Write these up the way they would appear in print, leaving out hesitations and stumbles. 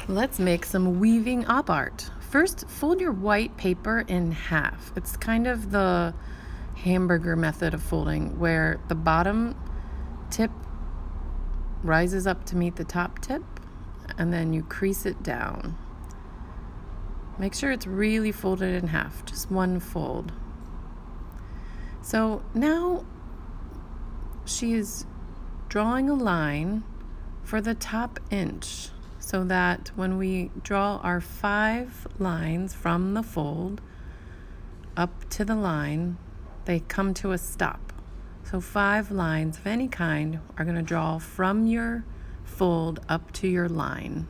Let's make some weaving op art. First, fold your white paper in half. It's kind of the hamburger method of folding where the bottom tip rises up to meet the top tip and then you crease it down. Make sure it's really folded in half, just one fold. So now she is drawing a line for the top inch so that when we draw our 5 lines from the fold up to the line, they come to a stop. So 5 lines of any kind are going to draw from your fold up to your line.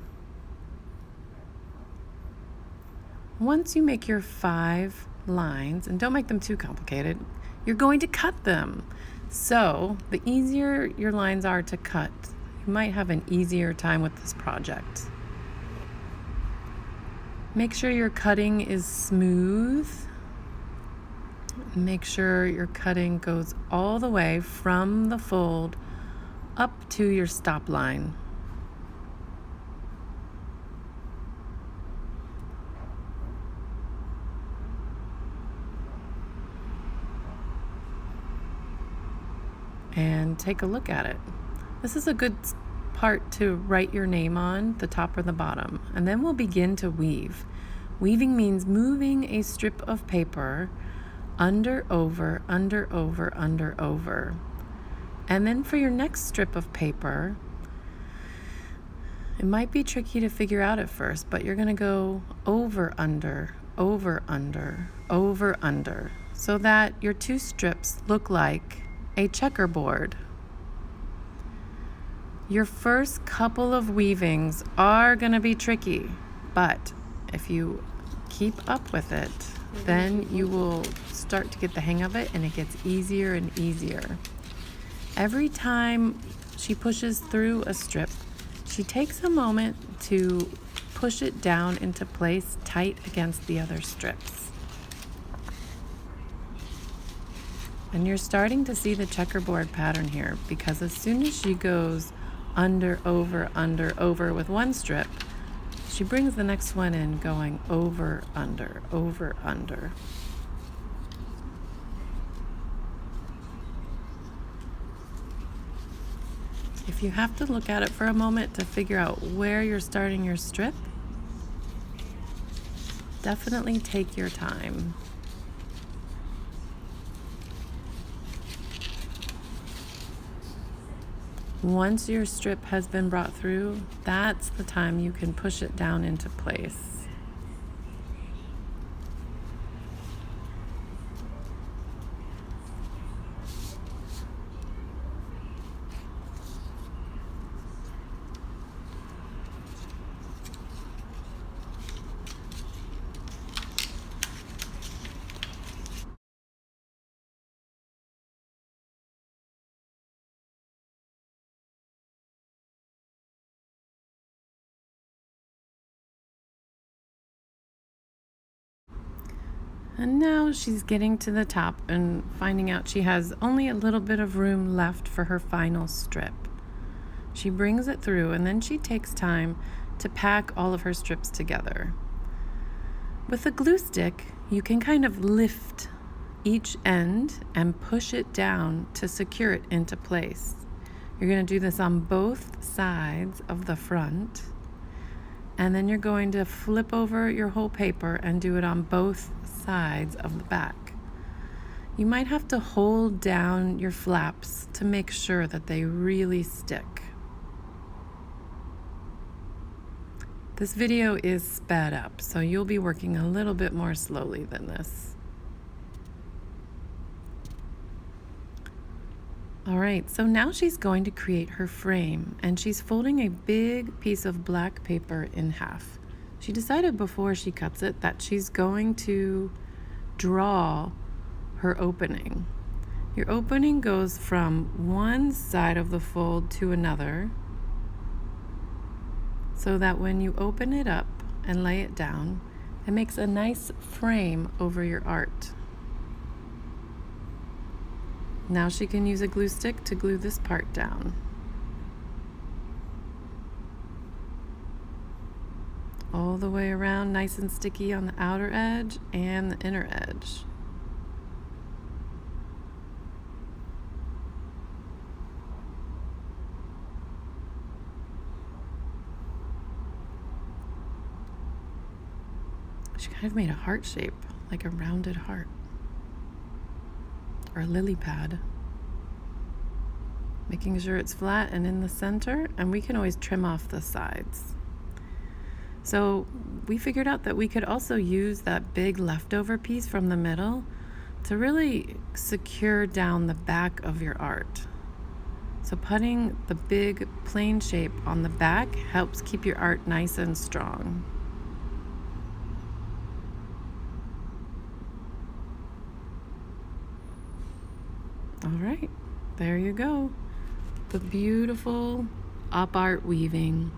Once you make your 5 lines, and don't make them too complicated, you're going to cut them. So the easier your lines are to cut, you might have an easier time with this project. Make sure your cutting is smooth. Make sure your cutting goes all the way from the fold up to your stop line. And take a look at it. This is a good part to write your name on, the top or the bottom, and then we'll begin to weave. Weaving means moving a strip of paper under, over, under, over, under, over. And then for your next strip of paper, it might be tricky to figure out at first, but you're going to go over, under, over, under, over, under, so that your 2 strips look like a checkerboard. Your first couple of weavings are going to be tricky, but if you keep up with it, then you will start to get the hang of it and it gets easier and easier. Every time she pushes through a strip, she takes a moment to push it down into place tight against the other strips. And you're starting to see the checkerboard pattern here because as soon as she goes under, over with one strip, she brings the next one in going over, under, over, under. If you have to look at it for a moment to figure out where you're starting your strip, definitely take your time. Once your strip has been brought through, that's the time you can push it down into place. And now she's getting to the top and finding out she has only a little bit of room left for her final strip. She brings it through and then she takes time to pack all of her strips together. With a glue stick, you can kind of lift each end and push it down to secure it into place. You're going to do this on both sides of the front. And then you're going to flip over your whole paper and do it on both sides of the back. You might have to hold down your flaps to make sure that they really stick. This video is sped up, so you'll be working a little bit more slowly than this. All right, so now she's going to create her frame, and she's folding a big piece of black paper in half. She decided before she cuts it that she's going to draw her opening. Your opening goes from one side of the fold to another, so that when you open it up and lay it down, it makes a nice frame over your art. Now she can use a glue stick to glue this part down. all the way around, nice and sticky on the outer edge and the inner edge. She kind of made a heart shape, like a rounded heart, or a lily pad. Making sure it's flat and in the center, and we can always trim off the sides. So we figured out that we could also use that big leftover piece from the middle to really secure down the back of your art. So putting the big plain shape on the back helps keep your art nice and strong. All right, there you go. The beautiful op art weaving.